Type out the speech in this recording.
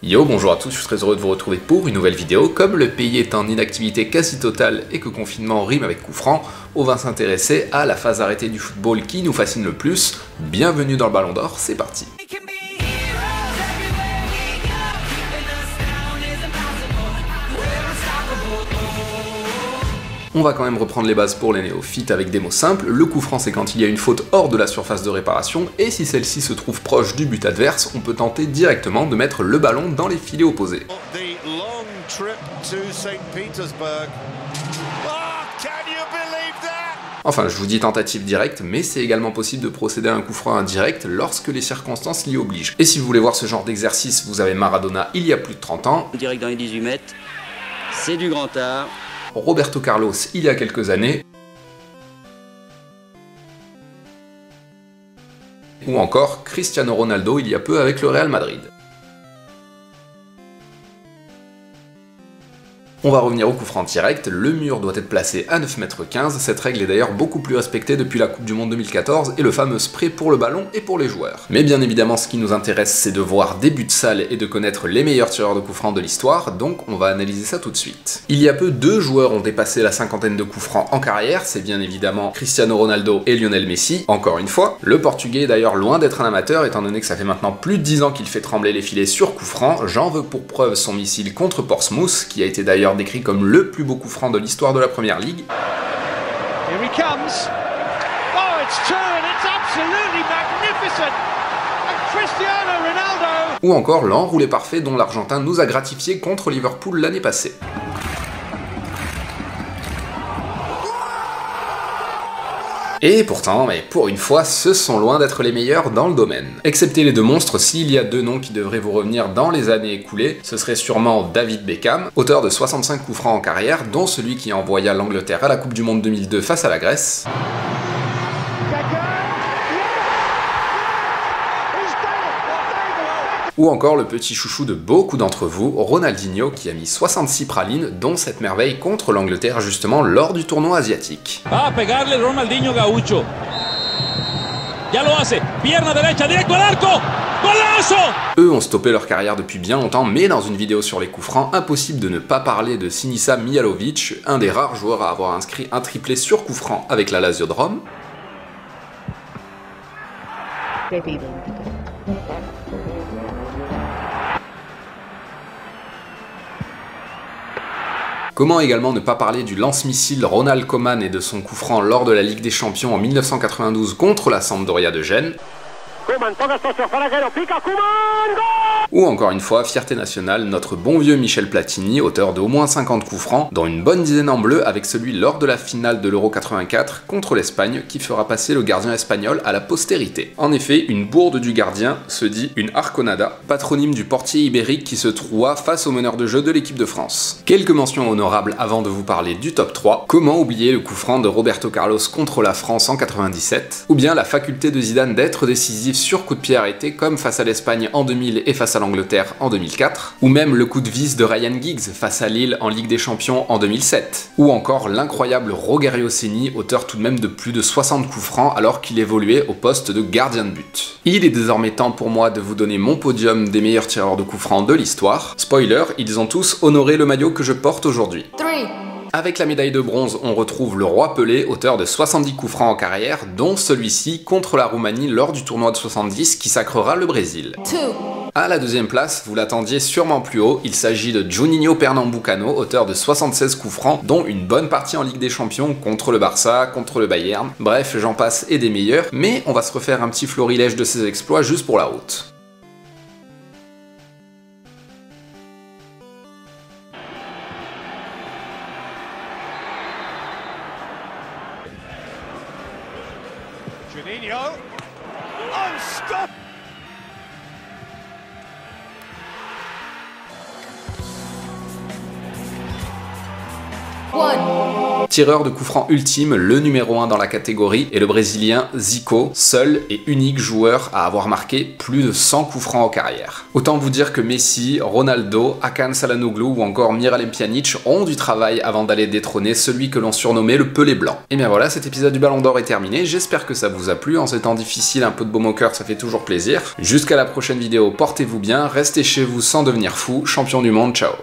Yo, bonjour à tous, je suis très heureux de vous retrouver pour une nouvelle vidéo. Comme le pays est en inactivité quasi totale et que confinement rime avec coup franc, on va s'intéresser à la phase arrêtée du football qui nous fascine le plus. Bienvenue dans le Ballon d'Or, c'est parti. On va quand même reprendre les bases pour les néophytes avec des mots simples. Le coup franc, c'est quand il y a une faute hors de la surface de réparation, et si celle-ci se trouve proche du but adverse, on peut tenter directement de mettre le ballon dans les filets opposés. Enfin, je vous dis tentative directe, mais c'est également possible de procéder à un coup franc indirect lorsque les circonstances l'y obligent. Et si vous voulez voir ce genre d'exercice, vous avez Maradona il y a plus de 30 ans. Direct dans les 18 mètres, c'est du grand art. Roberto Carlos il y a quelques années, ou encore Cristiano Ronaldo il y a peu avec le Real Madrid. On va revenir au coup franc direct, le mur doit être placé à 9,15 m, cette règle est d'ailleurs beaucoup plus respectée depuis la Coupe du Monde 2014 et le fameux spray pour le ballon et pour les joueurs. Mais bien évidemment ce qui nous intéresse c'est de voir des buts sales et de connaître les meilleurs tireurs de coup franc de l'histoire, donc on va analyser ça tout de suite. Il y a peu, 2 joueurs ont dépassé la cinquantaine de coups francs en carrière, c'est bien évidemment Cristiano Ronaldo et Lionel Messi, encore une fois. Le Portugais est d'ailleurs loin d'être un amateur étant donné que ça fait maintenant plus de 10 ans qu'il fait trembler les filets sur coup franc, j'en veux pour preuve son missile contre Portsmouth, qui a été d'ailleurs décrit comme le plus beau coup franc de l'histoire de la Première Ligue. Ou encore l'enroulé parfait dont l'Argentin nous a gratifié contre Liverpool l'année passée. Et pourtant, pour une fois, ce sont loin d'être les meilleurs dans le domaine. Excepté les 2 monstres, s'il y a 2 noms qui devraient vous revenir dans les années écoulées, ce serait sûrement David Beckham, auteur de 65 coups francs en carrière, dont celui qui envoya l'Angleterre à la Coupe du Monde 2002 face à la Grèce. Ou encore le petit chouchou de beaucoup d'entre vous, Ronaldinho, qui a mis 66 pralines, dont cette merveille contre l'Angleterre justement lors du tournoi asiatique. Va a pegarle Ronaldinho Gaucho. Ya lo hace, pierna derecha, directo al arco. Golazo! Eux ont stoppé leur carrière depuis bien longtemps, mais dans une vidéo sur les coups francs, impossible de ne pas parler de Sinisa Mihajlovic, un des rares joueurs à avoir inscrit un triplé sur coup franc avec la Lazio de Rome. Comment également ne pas parler du lance-missile Ronald Koeman et de son coup franc lors de la Ligue des Champions en 1992 contre la Sampdoria de Gênes. Ou encore une fois, fierté nationale, notre bon vieux Michel Platini, auteur de au moins 50 coups francs, dont une bonne dizaine en bleu avec celui lors de la finale de l'Euro 84 contre l'Espagne qui fera passer le gardien espagnol à la postérité. En effet, une bourde du gardien se dit une arconada, patronyme du portier ibérique qui se troua face au meneur de jeu de l'équipe de France. Quelques mentions honorables avant de vous parler du top 3. Comment oublier le coup franc de Roberto Carlos contre la France en 97, ou bien la faculté de Zidane d'être décisif sur coup de pied arrêté comme face à l'Espagne en 2000 et face à l'Angleterre en 2004, ou même le coup de vis de Ryan Giggs face à Lille en Ligue des Champions en 2007, ou encore l'incroyable Rogerio Ceni, auteur tout de même de plus de 60 coups francs alors qu'il évoluait au poste de gardien de but. Il est désormais temps pour moi de vous donner mon podium des meilleurs tireurs de coups francs de l'histoire. Spoiler, ils ont tous honoré le maillot que je porte aujourd'hui. Avec la médaille de bronze, on retrouve le roi Pelé, auteur de 70 coups francs en carrière, dont celui-ci contre la Roumanie lors du tournoi de 70 qui sacrera le Brésil. À la 2e place, vous l'attendiez sûrement plus haut, il s'agit de Juninho Pernambucano, auteur de 76 coups francs, dont une bonne partie en Ligue des Champions contre le Barça, contre le Bayern, bref, j'en passe et des meilleurs, mais on va se refaire un petit florilège de ses exploits juste pour la route. Juninho, unstoppable! One. Tireur de coups francs ultime, le numéro 1 dans la catégorie, et le Brésilien Zico, seul et unique joueur à avoir marqué plus de 100 coups francs en carrière. Autant vous dire que Messi, Ronaldo, Hakan Çalhanoğlu ou encore Miralem Pjanic ont du travail avant d'aller détrôner celui que l'on surnommait le Pelé blanc. Et bien voilà, cet épisode du Ballon d'Or est terminé, j'espère que ça vous a plu, en ces temps difficiles, un peu de baume au cœur, ça fait toujours plaisir. Jusqu'à la prochaine vidéo, portez-vous bien, restez chez vous sans devenir fou, champion du monde, ciao.